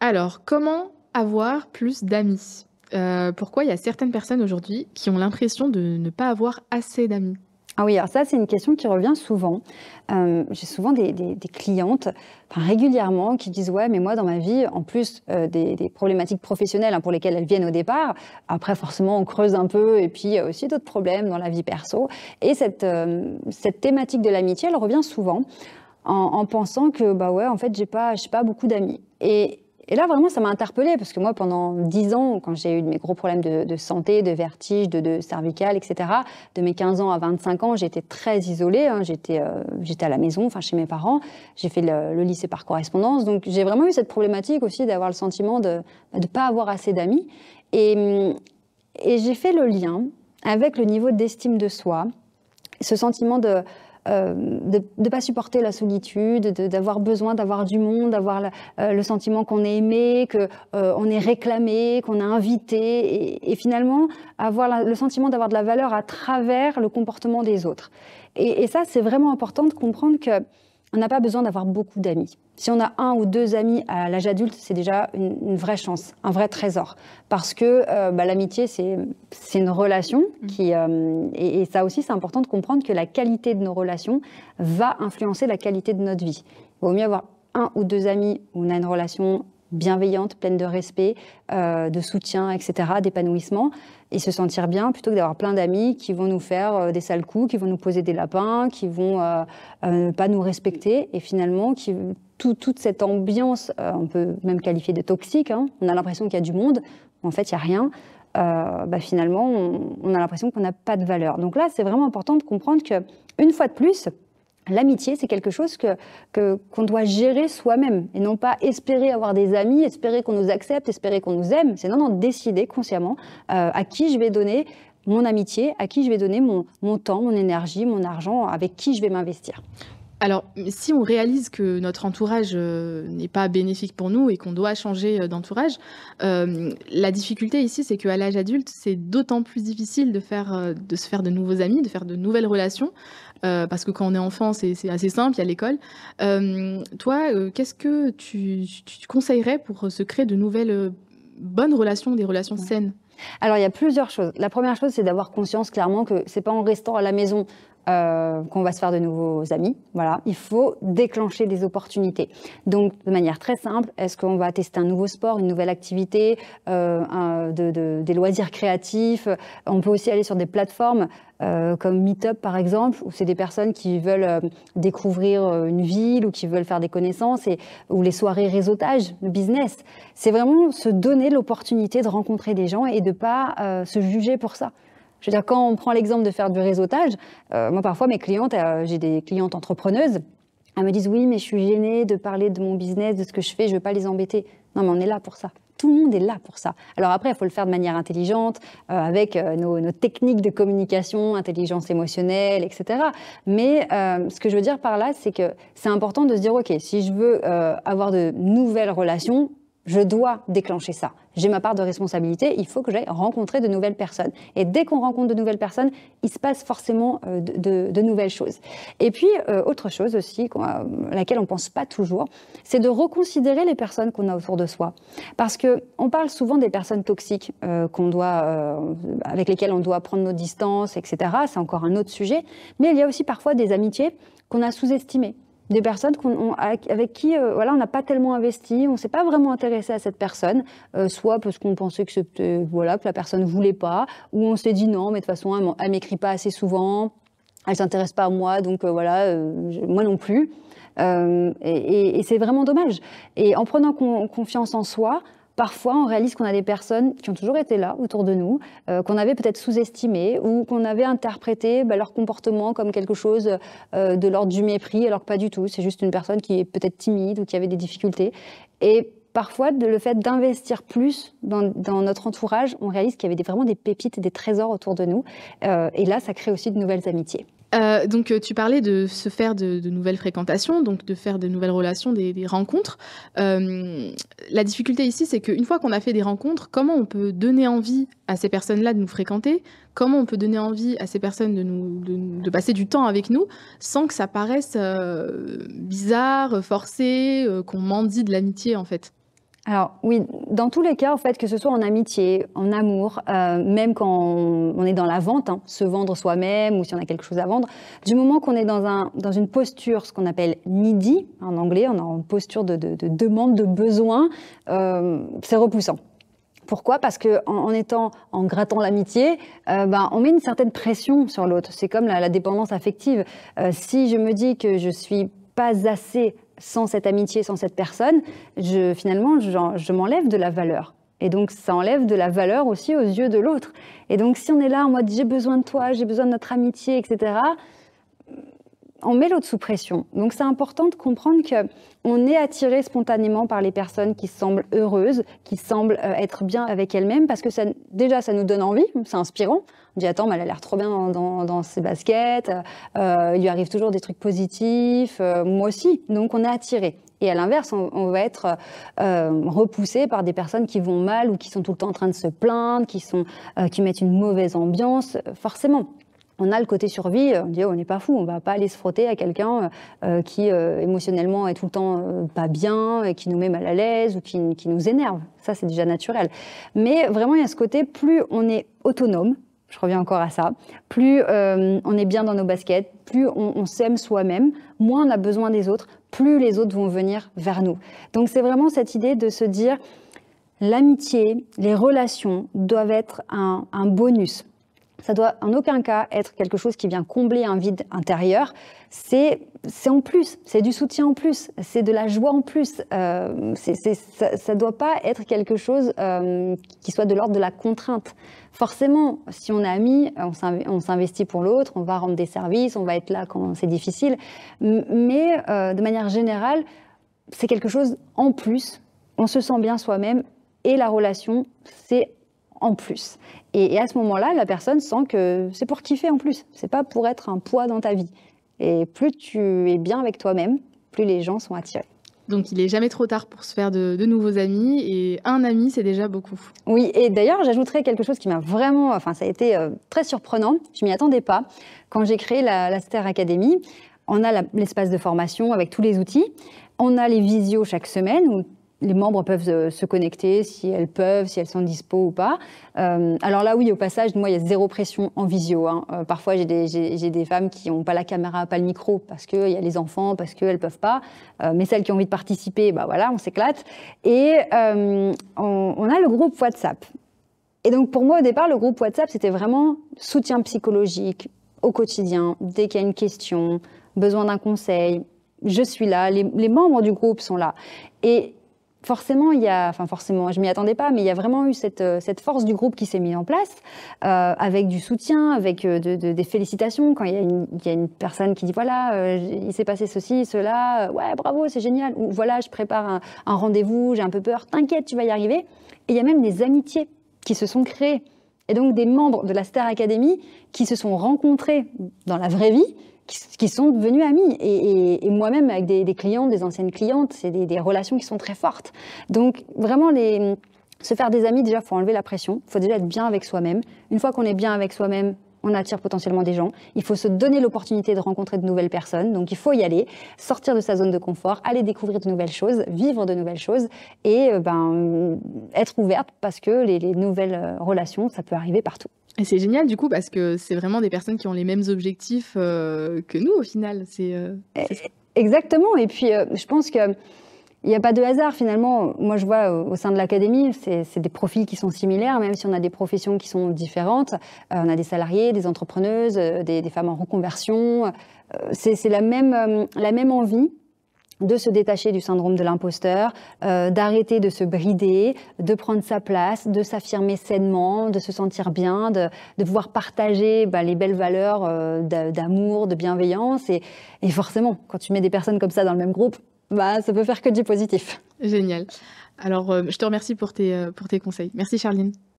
Alors, comment avoir plus d'amis? Pourquoi il y a certaines personnes aujourd'hui qui ont l'impression de ne pas avoir assez d'amis? Ah oui, alors ça, c'est une question qui revient souvent. J'ai souvent des clientes, enfin régulièrement, qui disent: «Ouais, mais moi, dans ma vie, en plus, des problématiques professionnelles, hein, pour lesquelles elles viennent au départ, après forcément, on creuse un peu et puis il y a aussi d'autres problèmes dans la vie perso» et cette thématique de l'amitié, elle revient souvent en pensant que, bah, ouais, en fait, j'ai pas beaucoup d'amis et là, vraiment, ça m'a interpellée parce que moi, pendant 10 ans, quand j'ai eu mes gros problèmes de santé, de vertige, de cervicale, et cetera, de mes 15 ans à 25 ans, j'étais très isolée, hein. J'étais à la maison, enfin, chez mes parents. J'ai fait le lycée par correspondance. Donc, j'ai vraiment eu cette problématique aussi d'avoir le sentiment de ne pas avoir assez d'amis. Et, et j'ai fait le lien avec le niveau d'estime de soi, ce sentiment de ne pas supporter la solitude, d'avoir besoin d'avoir du monde, d'avoir le sentiment qu'on est aimé, qu'on est réclamé, qu'on a invité, et finalement avoir le sentiment d'avoir de la valeur à travers le comportement des autres. Et ça, c'est vraiment important de comprendre qu'on n'a pas besoin d'avoir beaucoup d'amis. Si on a 1 ou 2 amis à l'âge adulte, c'est déjà une vraie chance, un vrai trésor. Parce que l'amitié, c'est une relation et ça aussi, c'est important de comprendre que la qualité de nos relations va influencer la qualité de notre vie. Il vaut mieux avoir 1 ou 2 amis où on a une relation bienveillante, pleine de respect, de soutien, etc., d'épanouissement, et se sentir bien, plutôt que d'avoir plein d'amis qui vont nous faire des sales coups, qui vont nous poser des lapins, qui vont pas nous respecter, et finalement, toute cette ambiance, on peut même qualifier de toxique, hein. On a l'impression qu'il y a du monde, en fait, il n'y a rien. Finalement, on a l'impression qu'on n'a pas de valeur. Donc là, c'est vraiment important de comprendre qu'une fois de plus, l'amitié, c'est quelque chose qu'on doit gérer soi-même et non pas espérer avoir des amis, espérer qu'on nous accepte, espérer qu'on nous aime. C'est non, décider consciemment à qui je vais donner mon amitié, à qui je vais donner mon temps, mon énergie, mon argent, avec qui je vais m'investir. Alors, si on réalise que notre entourage, n'est pas bénéfique pour nous et qu'on doit changer, d'entourage, la difficulté ici, c'est qu'à l'âge adulte, c'est d'autant plus difficile de se faire de nouveaux amis, de faire de nouvelles relations, parce que quand on est enfant, c'est assez simple, il y a l'école. Toi, qu'est-ce que tu conseillerais pour se créer de nouvelles, bonnes relations, des relations saines? Alors, il y a plusieurs choses. La première chose, c'est d'avoir conscience clairement que c'est pas en restant à la maison qu'on va se faire de nouveaux amis. Voilà, il faut déclencher des opportunités. Donc, de manière très simple, est-ce qu'on va tester un nouveau sport, une nouvelle activité, des loisirs créatifs? On peut aussi aller sur des plateformes comme Meetup, par exemple, où c'est des personnes qui veulent découvrir une ville ou qui veulent faire des connaissances, ou les soirées réseautage, le business. C'est vraiment se donner l'opportunité de rencontrer des gens et de ne pas se juger pour ça. Je veux dire, quand on prend l'exemple de faire du réseautage, moi parfois mes clientes, j'ai des clientes entrepreneuses, elles me disent: oui, mais je suis gênée de parler de mon business, de ce que je fais, je ne veux pas les embêter. Non, mais on est là pour ça. Tout le monde est là pour ça. Alors après, il faut le faire de manière intelligente, avec nos techniques de communication, intelligence émotionnelle, etc. Mais ce que je veux dire par là, c'est que c'est important de se dire: ok, si je veux avoir de nouvelles relations, je dois déclencher ça. J'ai ma part de responsabilité, il faut que j'aille rencontrer de nouvelles personnes. Et dès qu'on rencontre de nouvelles personnes, il se passe forcément de nouvelles choses. Et puis, autre chose aussi, à laquelle on ne pense pas toujours, c'est de reconsidérer les personnes qu'on a autour de soi. Parce qu'on parle souvent des personnes toxiques avec lesquelles on doit prendre nos distances, etc. C'est encore un autre sujet. Mais il y a aussi parfois des amitiés qu'on a sous-estimées. Des personnes avec qui on n'a pas tellement investi, on ne s'est pas vraiment intéressé à cette personne, soit parce qu'on pensait que la personne ne voulait pas, ou on s'est dit non, mais de toute façon, elle ne m'écrit pas assez souvent, elle ne s'intéresse pas à moi, donc moi non plus. Et c'est vraiment dommage. Et en prenant confiance en soi, parfois, on réalise qu'on a des personnes qui ont toujours été là, autour de nous, qu'on avait peut-être sous-estimées ou qu'on avait interprété leur comportement comme quelque chose de l'ordre du mépris, alors que pas du tout. C'est juste une personne qui est peut-être timide ou qui avait des difficultés. Et parfois, le fait d'investir plus dans notre entourage, on réalise qu'il y avait vraiment des pépites et des trésors autour de nous. Et là, ça crée aussi de nouvelles amitiés. Donc, tu parlais de se faire de nouvelles fréquentations, donc de faire de nouvelles relations, des rencontres. La difficulté ici, c'est qu'une fois qu'on a fait des rencontres, comment on peut donner envie à ces personnes-là de nous fréquenter? Comment on peut donner envie à ces personnes de passer du temps avec nous, sans que ça paraisse bizarre, forcé, qu'on mendie de l'amitié, en fait? Alors oui, dans tous les cas, en fait, que ce soit en amitié, en amour, même quand on est dans la vente, hein, se vendre soi-même ou si on a quelque chose à vendre, du moment qu'on est dans une posture, ce qu'on appelle needy, en anglais, on est en posture de demande, de besoin, c'est repoussant. Pourquoi? Parce en grattant l'amitié, on met une certaine pression sur l'autre. C'est comme la dépendance affective. Si je me dis que je suis pas assez sans cette amitié, sans cette personne, finalement, je m'enlève de la valeur. Et donc, ça enlève de la valeur aussi aux yeux de l'autre. Et donc, si on est là en mode j'ai besoin de toi, j'ai besoin de notre amitié, etc., on met l'autre sous pression. Donc c'est important de comprendre qu'on est attiré spontanément par les personnes qui semblent heureuses, qui semblent être bien avec elles-mêmes, parce que déjà ça nous donne envie, c'est inspirant. On dit attends, mais elle a l'air trop bien dans ses baskets, il lui arrive toujours des trucs positifs, moi aussi. Donc on est attiré. Et à l'inverse, on va être repoussé par des personnes qui vont mal ou qui sont tout le temps en train de se plaindre, qui mettent une mauvaise ambiance, forcément. On a le côté survie, on dit on n'est pas fou, on va pas aller se frotter à quelqu'un qui émotionnellement est tout le temps pas bien, et qui nous met mal à l'aise ou qui nous énerve. Ça, c'est déjà naturel. Mais vraiment, il y a ce côté, plus on est autonome, je reviens encore à ça, plus on est bien dans nos baskets, plus on s'aime soi-même, moins on a besoin des autres, plus les autres vont venir vers nous. Donc c'est vraiment cette idée de se dire l'amitié, les relations doivent être un bonus. Ça doit en aucun cas être quelque chose qui vient combler un vide intérieur. C'est en plus, c'est du soutien en plus, c'est de la joie en plus. Ça ne doit pas être quelque chose qui soit de l'ordre de la contrainte. Forcément, si on est amis, on s'investit pour l'autre, on va rendre des services, on va être là quand c'est difficile. Mais de manière générale, c'est quelque chose en plus. On se sent bien soi-même et la relation, c'est en plus. Et à ce moment-là, la personne sent que c'est pour kiffer en plus. C'est pas pour être un poids dans ta vie. Et plus tu es bien avec toi-même, plus les gens sont attirés. Donc il est jamais trop tard pour se faire de nouveaux amis, et un ami, c'est déjà beaucoup. Oui, et d'ailleurs, j'ajouterais quelque chose qui m'a vraiment... Enfin, ça a été très surprenant. Je m'y attendais pas. Quand j'ai créé la Star Academy, on a l'espace de formation avec tous les outils. On a les visios chaque semaine où les membres peuvent se connecter si elles peuvent, si elles sont dispo ou pas. Alors là, oui, au passage, moi, il y a zéro pression en visio. Hein. Parfois, j'ai des femmes qui n'ont pas la caméra, pas le micro, parce qu'il y a les enfants, parce qu'elles ne peuvent pas. Mais celles qui ont envie de participer, bah voilà, on s'éclate. Et on a le groupe WhatsApp. Et donc, pour moi, au départ, le groupe WhatsApp, c'était vraiment soutien psychologique au quotidien. Dès qu'il y a une question, besoin d'un conseil, je suis là, les membres du groupe sont là. Et forcément, je m'y attendais pas, mais il y a vraiment eu cette force du groupe qui s'est mise en place, avec du soutien, avec des félicitations. Quand il y a une personne qui dit voilà, il s'est passé ceci, cela, ouais, bravo, c'est génial. Ou voilà, je prépare un rendez-vous, j'ai un peu peur, t'inquiète, tu vas y arriver. Et il y a même des amitiés qui se sont créées. Et donc des membres de la Star Academy qui se sont rencontrés dans la vraie vie, qui sont devenus amis. Et moi-même, avec des clientes, des anciennes clientes, c'est des relations qui sont très fortes. Donc, vraiment, se faire des amis, déjà, il faut enlever la pression. Il faut déjà être bien avec soi-même. Une fois qu'on est bien avec soi-même, on attire potentiellement des gens. Il faut se donner l'opportunité de rencontrer de nouvelles personnes. Donc, il faut y aller, sortir de sa zone de confort, aller découvrir de nouvelles choses, vivre de nouvelles choses et être ouverte parce que les nouvelles relations, ça peut arriver partout. Et c'est génial du coup parce que c'est vraiment des personnes qui ont les mêmes objectifs que nous au final. Exactement. Et puis je pense qu'il n'y a pas de hasard finalement. Moi je vois au sein de l'académie, c'est des profils qui sont similaires, même si on a des professions qui sont différentes. On a des salariés, des entrepreneuses, des femmes en reconversion. C'est la même envie de se détacher du syndrome de l'imposteur, d'arrêter de se brider, de prendre sa place, de s'affirmer sainement, de se sentir bien, de pouvoir partager les belles valeurs d'amour, de bienveillance. Et forcément, quand tu mets des personnes comme ça dans le même groupe, ça peut faire que du positif. Génial. Alors, je te remercie pour tes conseils. Merci Charline.